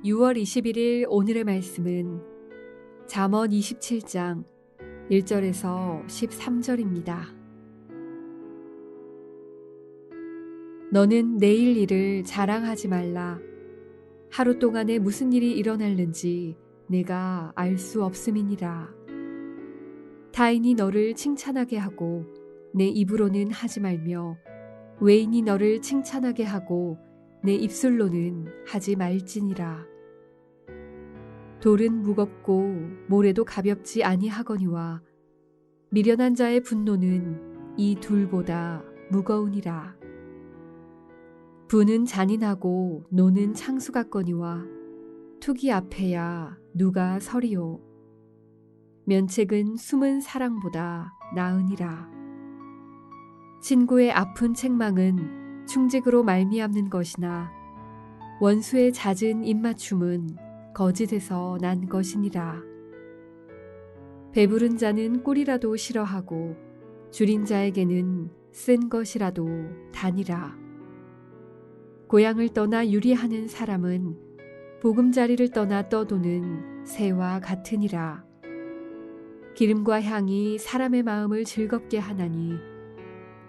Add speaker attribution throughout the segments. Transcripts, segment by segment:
Speaker 1: 6월 21일 오늘의 말씀은 잠언 27장 1절에서 13절입니다. 너는 내일 일을 자랑하지 말라. 하루 동안에 무슨 일이 일어날는지 내가 알 수 없음이니라. 타인이 너를 칭찬하게 하고 내 입으로는 하지 말며 외인이 너를 칭찬하게 하고 내 입술로는 하지 말지니라. 돌은 무겁고 모래도 가볍지 아니하거니와 미련한 자의 분노는 이 둘보다 무거우니라. 부는 잔인하고 노는 창수 같거니와 투기 앞에야 누가 서리요. 면책은 숨은 사랑보다 나으니라. 친구의 아픈 책망은 충직으로 말미암는 것이나 원수의 잦은 입맞춤은 거짓에서 난 것이니라. 배부른 자는 꿀이라도 싫어하고 줄인 자에게는 쓴 것이라도 다니라. 고향을 떠나 유리하는 사람은 보금자리를 떠나 떠도는 새와 같으니라. 기름과 향이 사람의 마음을 즐겁게 하나니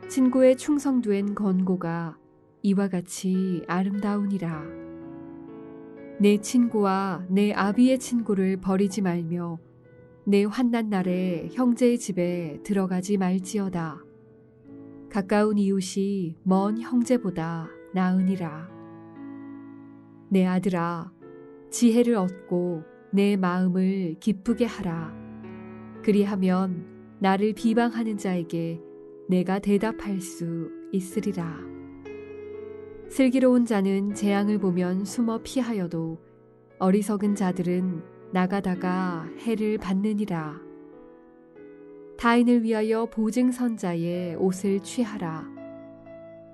Speaker 1: 친구의 충성된 권고가 이와 같이 아름다우니라. 내 친구와 내 아비의 친구를 버리지 말며 내 환난 날에 형제의 집에 들어가지 말지어다. 가까운 이웃이 먼 형제보다 나으니라. 내 아들아, 지혜를 얻고 내 마음을 기쁘게 하라. 그리하면 나를 비방하는 자에게 내가 대답할 수 있으리라. 슬기로운 자는 재앙을 보면 숨어 피하여도 어리석은 자들은 나가다가 해를 받느니라. 타인을 위하여 보증선자의 옷을 취하라.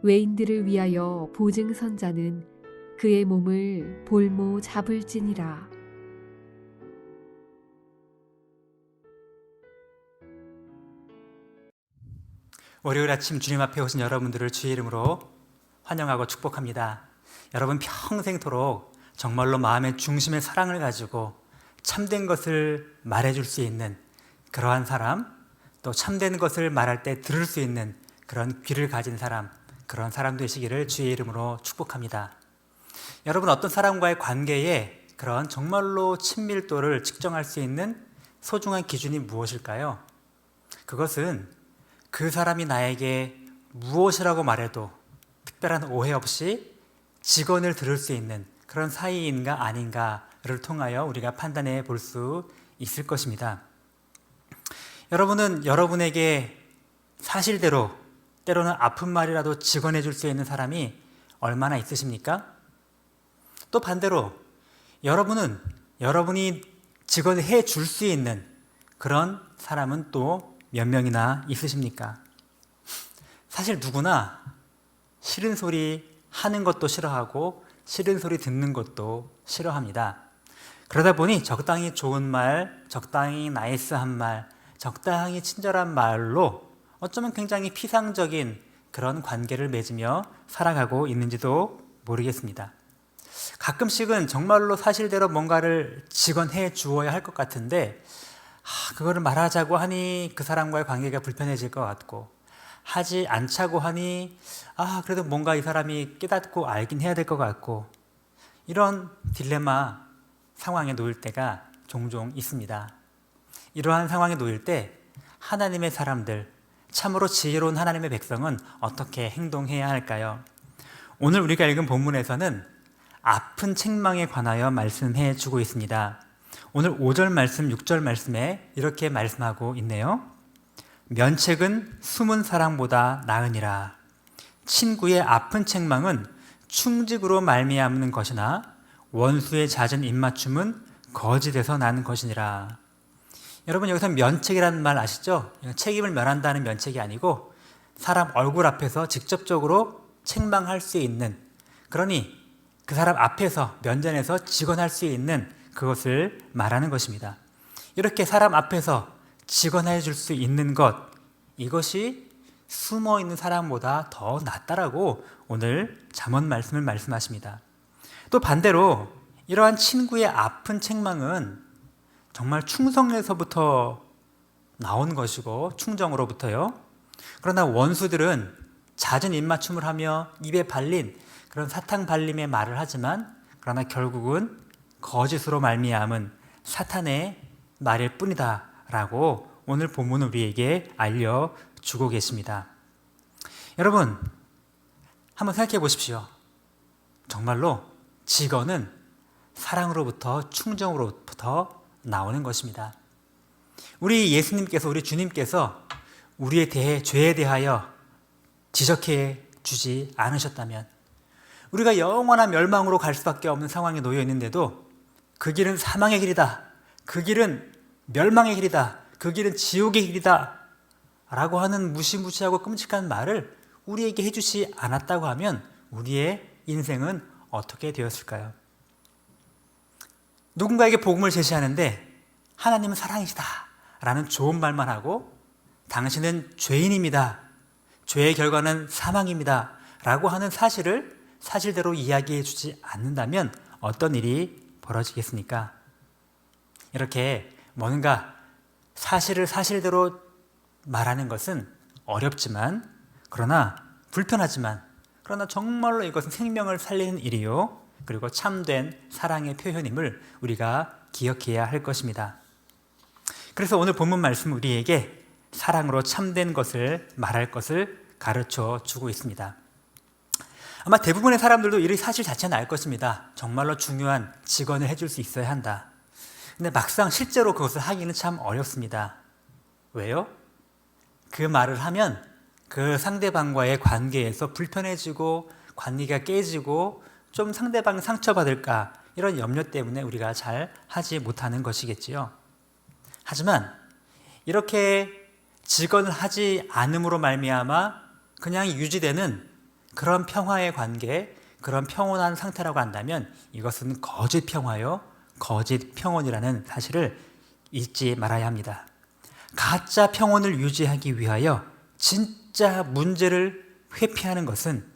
Speaker 1: 외인들을 위하여 보증선자는 그의 몸을 볼모 잡을지니라.
Speaker 2: 월요일 아침 주님 앞에 오신 여러분들을 주의 이름으로 환영하고 축복합니다. 여러분 평생토록 정말로 마음의 중심의 사랑을 가지고 참된 것을 말해줄 수 있는 그러한 사람, 또 참된 것을 말할 때 들을 수 있는 그런 귀를 가진 사람, 그런 사람 되시기를 주의 이름으로 축복합니다. 여러분 어떤 사람과의 관계에 그런 정말로 친밀도를 측정할 수 있는 소중한 기준이 무엇일까요? 그것은 그 사람이 나에게 무엇이라고 말해도 특별한 오해 없이 직언을 들을 수 있는 그런 사이인가 아닌가를 통하여 우리가 판단해 볼 수 있을 것입니다. 여러분은 여러분에게 사실대로 때로는 아픈 말이라도 직언해 줄 수 있는 사람이 얼마나 있으십니까? 또 반대로 여러분은 여러분이 직언해 줄 수 있는 그런 사람은 또 몇 명이나 있으십니까? 사실 누구나 싫은 소리 하는 것도 싫어하고 싫은 소리 듣는 것도 싫어합니다. 그러다 보니 적당히 좋은 말, 적당히 나이스한 말, 적당히 친절한 말로 어쩌면 굉장히 피상적인 그런 관계를 맺으며 살아가고 있는지도 모르겠습니다. 가끔씩은 정말로 사실대로 뭔가를 직언해 주어야 할 것 같은데 그거를 말하자고 하니 그 사람과의 관계가 불편해질 것 같고 하지 않자고 하니 그래도 뭔가 이 사람이 깨닫고 알긴 해야 될 것 같고 이런 딜레마 상황에 놓일 때가 종종 있습니다. 이러한 상황에 놓일 때 하나님의 사람들, 참으로 지혜로운 하나님의 백성은 어떻게 행동해야 할까요? 오늘 우리가 읽은 본문에서는 아픈 책망에 관하여 말씀해 주고 있습니다. 오늘 5절 말씀, 6절 말씀에 이렇게 말씀하고 있네요. 면책은 숨은 사랑보다 나으니라. 친구의 아픈 책망은 충직으로 말미암는 것이나 원수의 잦은 입맞춤은 거짓에서 나는 것이니라. 여러분 여기서 면책이라는 말 아시죠? 책임을 면한다는 면책이 아니고 사람 얼굴 앞에서 직접적으로 책망할 수 있는, 그러니 그 사람 앞에서 면전에서 직언할 수 있는 그것을 말하는 것입니다. 이렇게 사람 앞에서 직언해 줄 수 있는 것, 이것이 숨어 있는 사람보다 더 낫다라고 오늘 잠언 말씀을 말씀하십니다. 또 반대로 이러한 친구의 아픈 책망은 정말 충성에서부터 나온 것이고 충정으로부터요. 그러나 원수들은 잦은 입맞춤을 하며 입에 발린 그런 사탕 발림의 말을 하지만 그러나 결국은 거짓으로 말미암은 사탄의 말일 뿐이다라고 오늘 본문은 우리에게 알려주고 계십니다. 여러분, 한번 생각해 보십시오. 정말로 직언은 사랑으로부터 충정으로부터 나오는 것입니다. 우리 예수님께서, 우리 주님께서 우리의 죄에 대하여 지적해 주지 않으셨다면 우리가 영원한 멸망으로 갈 수밖에 없는 상황에 놓여 있는데도 그 길은 사망의 길이다, 그 길은 멸망의 길이다, 그 길은 지옥의 길이다 라고 하는 무시무시하고 끔찍한 말을 우리에게 해주지 않았다고 하면 우리의 인생은 어떻게 되었을까요? 누군가에게 복음을 제시하는데 하나님은 사랑이시다 라는 좋은 말만 하고 당신은 죄인입니다, 죄의 결과는 사망입니다 라고 하는 사실을 사실대로 이야기해 주지 않는다면 어떤 일이 벌어지겠습니까? 이렇게 뭔가 사실을 사실대로 말하는 것은 어렵지만 그러나 불편하지만 그러나 정말로 이것은 생명을 살리는 일이요 그리고 참된 사랑의 표현임을 우리가 기억해야 할 것입니다. 그래서 오늘 본문 말씀 우리에게 사랑으로 참된 것을 말할 것을 가르쳐 주고 있습니다. 아마 대부분의 사람들도 이 사실 자체는 알 것입니다. 정말로 중요한 직언을 해줄 수 있어야 한다. 근데 막상 실제로 그것을 하기는 참 어렵습니다. 왜요? 그 말을 하면 그 상대방과의 관계에서 불편해지고 관계가 깨지고 좀 상대방이 상처받을까 이런 염려 때문에 우리가 잘 하지 못하는 것이겠지요. 하지만 이렇게 직언을 하지 않음으로 말미암아 그냥 유지되는 그런 평화의 관계, 그런 평온한 상태라고 한다면 이것은 거짓 평화요, 거짓 평온이라는 사실을 잊지 말아야 합니다. 가짜 평온을 유지하기 위하여 진짜 문제를 회피하는 것은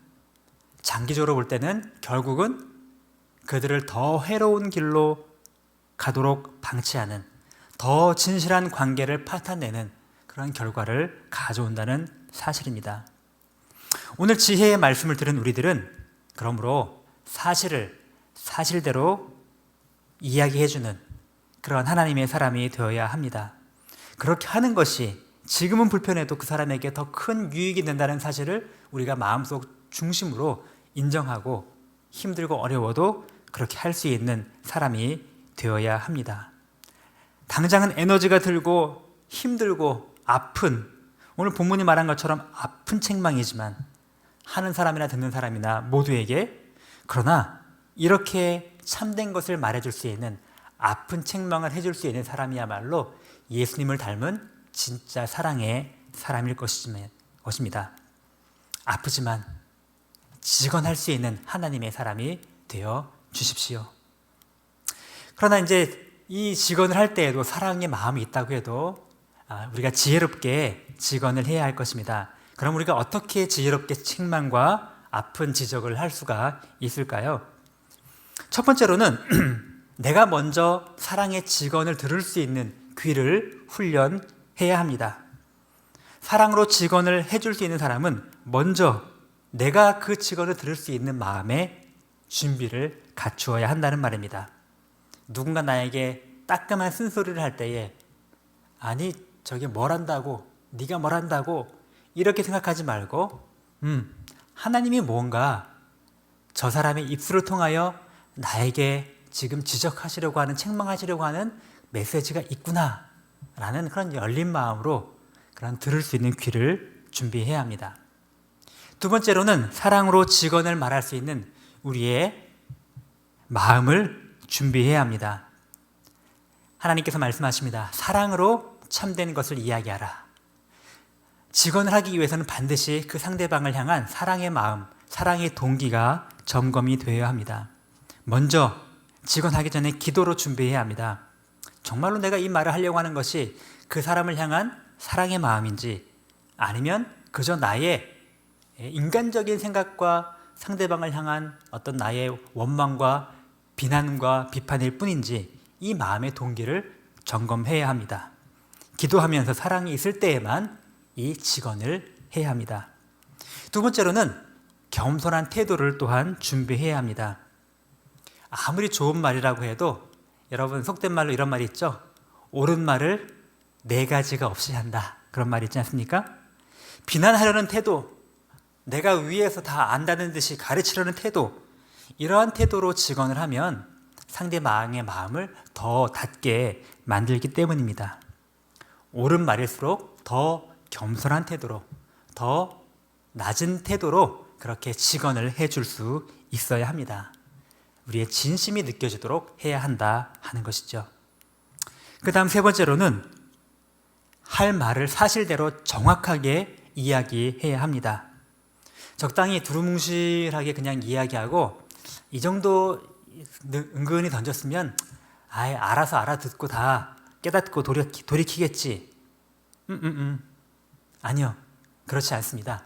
Speaker 2: 장기적으로 볼 때는 결국은 그들을 더 해로운 길로 가도록 방치하는, 더 진실한 관계를 파탄내는 그런 결과를 가져온다는 사실입니다. 오늘 지혜의 말씀을 들은 우리들은 그러므로 사실을 사실대로 이야기해주는 그런 하나님의 사람이 되어야 합니다. 그렇게 하는 것이 지금은 불편해도 그 사람에게 더 큰 유익이 된다는 사실을 우리가 마음속 중심으로 인정하고 힘들고 어려워도 그렇게 할 수 있는 사람이 되어야 합니다. 당장은 에너지가 들고 힘들고 아픈, 오늘 본문이 말한 것처럼 아픈 책망이지만 하는 사람이나 듣는 사람이나 모두에게, 그러나 이렇게 참된 것을 말해줄 수 있는, 아픈 책망을 해줄 수 있는 사람이야말로 예수님을 닮은 진짜 사랑의 사람일 것입니다. 아프지만 직언할 수 있는 하나님의 사람이 되어 주십시오. 그러나 이제 이 직언을 할 때에도 사랑의 마음이 있다고 해도 우리가 지혜롭게 직언을 해야 할 것입니다. 그럼 우리가 어떻게 지혜롭게 책망과 아픈 지적을 할 수가 있을까요? 첫 번째로는 내가 먼저 사랑의 직언을 들을 수 있는 귀를 훈련해야 합니다. 사랑으로 직언을 해줄 수 있는 사람은 먼저 내가 그 직언을 들을 수 있는 마음의 준비를 갖추어야 한다는 말입니다. 누군가 나에게 따끔한 쓴소리를 할 때에 아니 저게 뭘 한다고, 네가 뭘 한다고 이렇게 생각하지 말고 하나님이 뭔가 저 사람의 입술을 통하여 나에게 지금 지적하시려고 하는, 책망하시려고 하는 메시지가 있구나 라는 그런 열린 마음으로 그런 들을 수 있는 귀를 준비해야 합니다. 두 번째로는 사랑으로 직언을 말할 수 있는 우리의 마음을 준비해야 합니다. 하나님께서 말씀하십니다. 사랑으로 참된 것을 이야기하라. 직언을 하기 위해서는 반드시 그 상대방을 향한 사랑의 마음, 사랑의 동기가 점검이 되어야 합니다. 먼저 직언하기 전에 기도로 준비해야 합니다. 정말로 내가 이 말을 하려고 하는 것이 그 사람을 향한 사랑의 마음인지 아니면 그저 나의 인간적인 생각과 상대방을 향한 어떤 나의 원망과 비난과 비판일 뿐인지 이 마음의 동기를 점검해야 합니다. 기도하면서 사랑이 있을 때에만 이 직언을 해야 합니다. 두 번째로는 겸손한 태도를 또한 준비해야 합니다. 아무리 좋은 말이라고 해도 여러분 속된 말로 이런 말이 있죠. 옳은 말을 네 가지가 없이 한다. 그런 말이 있지 않습니까? 비난하려는 태도, 내가 위에서 다 안다는 듯이 가르치려는 태도, 이러한 태도로 직언을 하면 상대방의 마음을 더 닫게 만들기 때문입니다. 옳은 말일수록 더 겸손한 태도로, 더 낮은 태도로 그렇게 직언을 해줄 수 있어야 합니다. 우리의 진심이 느껴지도록 해야 한다 하는 것이죠. 그 다음 세 번째로는 할 말을 사실대로 정확하게 이야기해야 합니다. 적당히 두루뭉실하게 그냥 이야기하고 이 정도 은근히 던졌으면 알아서 알아듣고 다 깨닫고 돌이키겠지. 아니요, 그렇지 않습니다.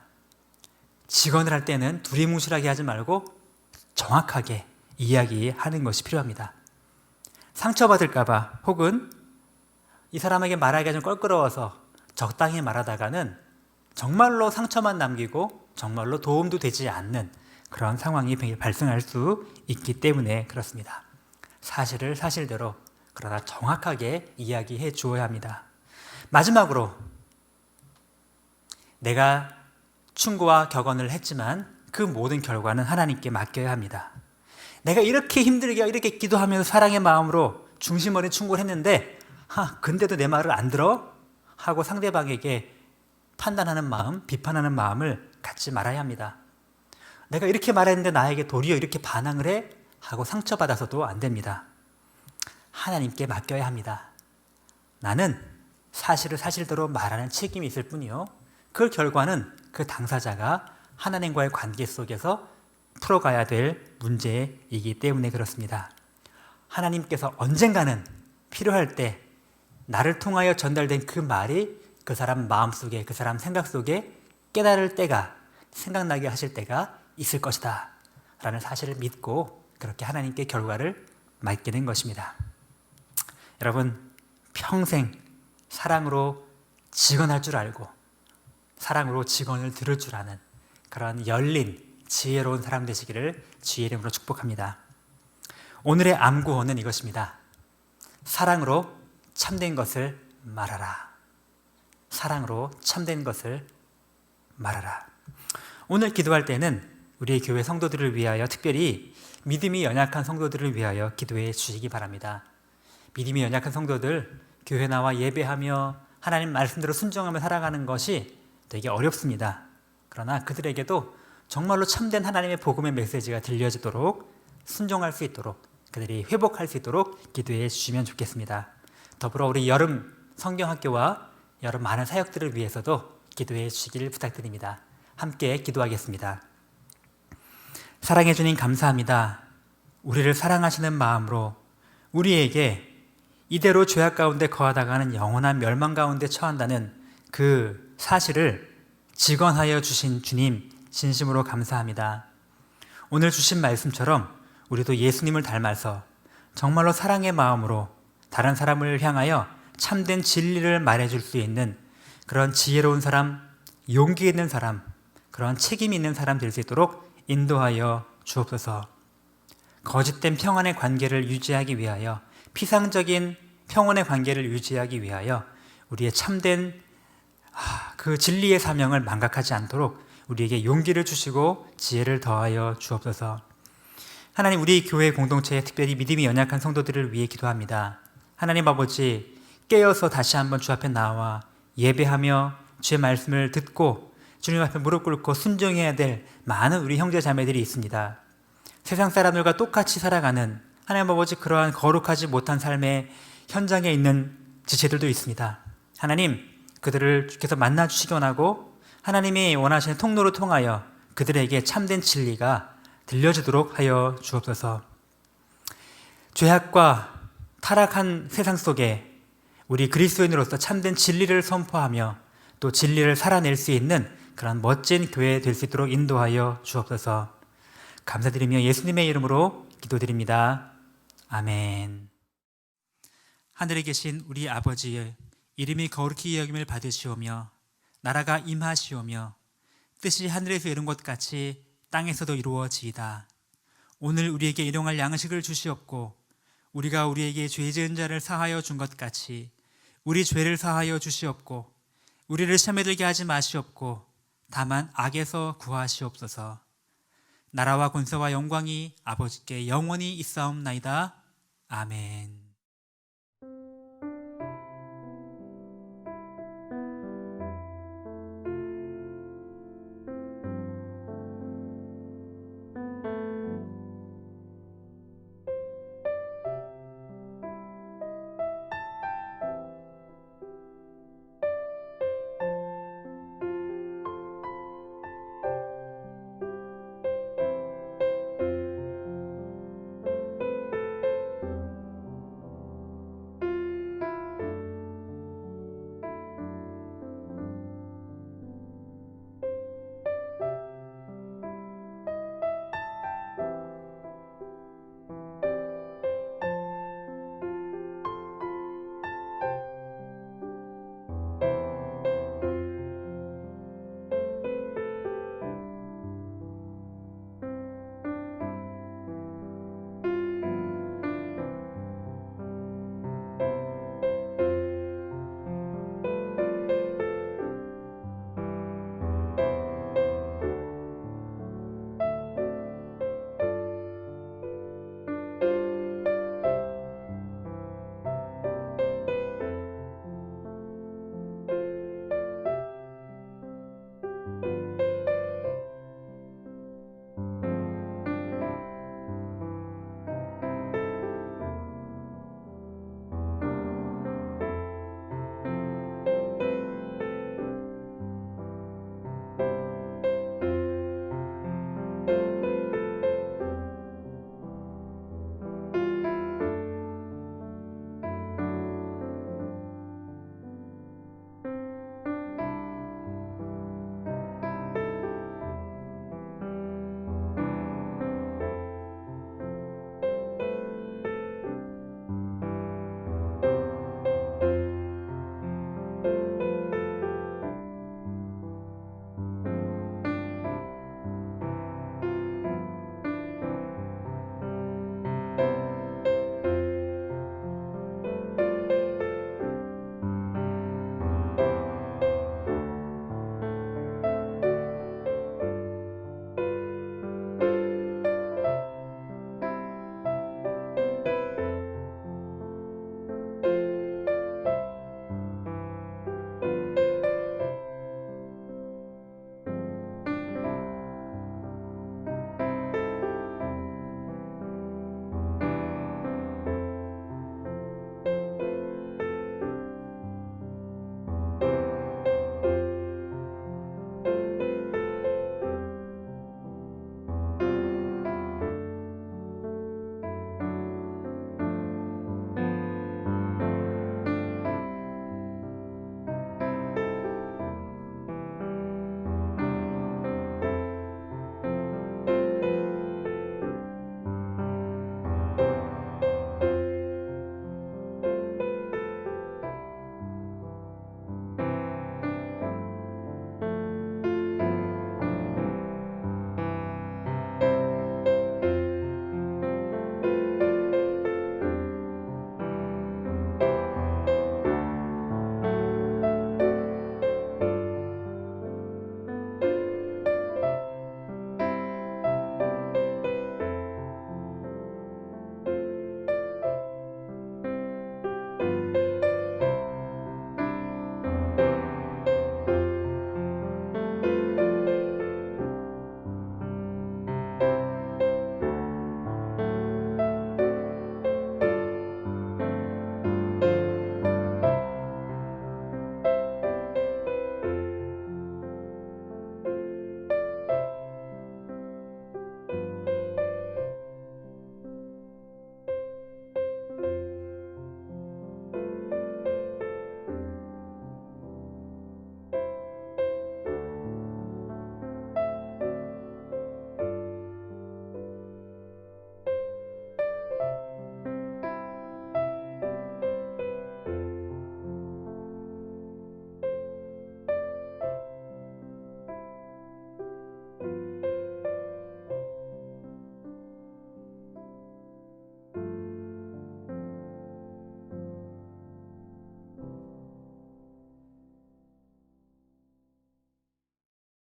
Speaker 2: 직언을 할 때는 두리뭉실하게 하지 말고 정확하게 이야기하는 것이 필요합니다. 상처받을까봐 혹은 이 사람에게 말하기가 좀 껄끄러워서 적당히 말하다가는 정말로 상처만 남기고 정말로 도움도 되지 않는 그런 상황이 발생할 수 있기 때문에 그렇습니다. 사실을 사실대로 그러나 정확하게 이야기해 주어야 합니다. 마지막으로 내가 충고와 격언을 했지만 그 모든 결과는 하나님께 맡겨야 합니다. 내가 이렇게 힘들게 이렇게 기도하면서 사랑의 마음으로 중심 어린 충고를 했는데 근데도 내 말을 안 들어? 하고 상대방에게 판단하는 마음, 비판하는 마음을 갖지 말아야 합니다. 내가 이렇게 말했는데 나에게 도리어 이렇게 반항을 해? 하고 상처받아서도 안 됩니다. 하나님께 맡겨야 합니다. 나는 사실을 사실대로 말하는 책임이 있을 뿐이요. 그 결과는 그 당사자가 하나님과의 관계 속에서 풀어가야 될 문제이기 때문에 그렇습니다. 하나님께서 언젠가는 필요할 때 나를 통하여 전달된 그 말이 그 사람 마음속에, 그 사람 생각 속에 깨달을 때가, 생각나게 하실 때가 있을 것이다 라는 사실을 믿고 그렇게 하나님께 결과를 맡기는 것입니다. 여러분, 평생 사랑으로 직언할 줄 알고 사랑으로 직언을 들을 줄 아는 그런 열린 지혜로운 사람 되시기를 주의 이름으로 축복합니다. 오늘의 암구호는 이것입니다. 사랑으로 참된 것을 말하라. 사랑으로 참된 것을 말하라. 오늘 기도할 때는 우리 교회 성도들을 위하여 특별히 믿음이 연약한 성도들을 위하여 기도해 주시기 바랍니다. 믿음이 연약한 성도들, 교회 나와 예배하며 하나님 말씀대로 순종하며 살아가는 것이 되게 어렵습니다. 그러나 그들에게도 정말로 참된 하나님의 복음의 메시지가 들려지도록 순종할 수 있도록 그들이 회복할 수 있도록 기도해 주시면 좋겠습니다. 더불어 우리 여름 성경학교와 여러 많은 사역들을 위해서도 기도해 주시기를 부탁드립니다. 함께 기도하겠습니다. 사랑해 주님 감사합니다. 우리를 사랑하시는 마음으로 우리에게 이대로 죄악 가운데 거하다가는 영원한 멸망 가운데 처한다는 그 사실을 직언하여 주신 주님 진심으로 감사합니다. 오늘 주신 말씀처럼 우리도 예수님을 닮아서 정말로 사랑의 마음으로 다른 사람을 향하여 참된 진리를 말해줄 수 있는 그런 지혜로운 사람, 용기 있는 사람, 그런 책임 있는 사람 될 수 있도록 인도하여 주옵소서. 거짓된 평안의 관계를 유지하기 위하여, 피상적인 평온의 관계를 유지하기 위하여 우리의 참된 그 진리의 사명을 망각하지 않도록 우리에게 용기를 주시고 지혜를 더하여 주옵소서. 하나님, 우리 교회 공동체에 특별히 믿음이 연약한 성도들을 위해 기도합니다. 하나님 아버지, 깨어서 다시 한번 주 앞에 나와 예배하며 주의 말씀을 듣고 주님 앞에 무릎 꿇고 순종해야 될 많은 우리 형제 자매들이 있습니다. 세상 사람들과 똑같이 살아가는 하나님 아버지, 그러한 거룩하지 못한 삶의 현장에 있는 지체들도 있습니다. 하나님, 그들을 주께서 만나주시기 원하고 하나님이 원하시는 통로를 통하여 그들에게 참된 진리가 들려주도록 하여 주옵소서. 죄악과 타락한 세상 속에 우리 그리스도인으로서 참된 진리를 선포하며 또 진리를 살아낼 수 있는 그런 멋진 교회 될 수 있도록 인도하여 주옵소서. 감사드리며 예수님의 이름으로 기도드립니다. 아멘. 하늘에 계신 우리 아버지의 이름이 거룩히 여김을 받으시오며 나라가 임하시오며 뜻이 하늘에서 이룬 것 같이 땅에서도 이루어지이다. 오늘 우리에게 일용할 양식을 주시옵고 우리가 우리에게 죄 지은 자를 사하여 준 것 같이 우리 죄를 사하여 주시옵고 우리를 시험에 들게 하지 마시옵고 다만 악에서 구하시옵소서. 나라와 권세와 영광이 아버지께 영원히 있사옵나이다. 아멘.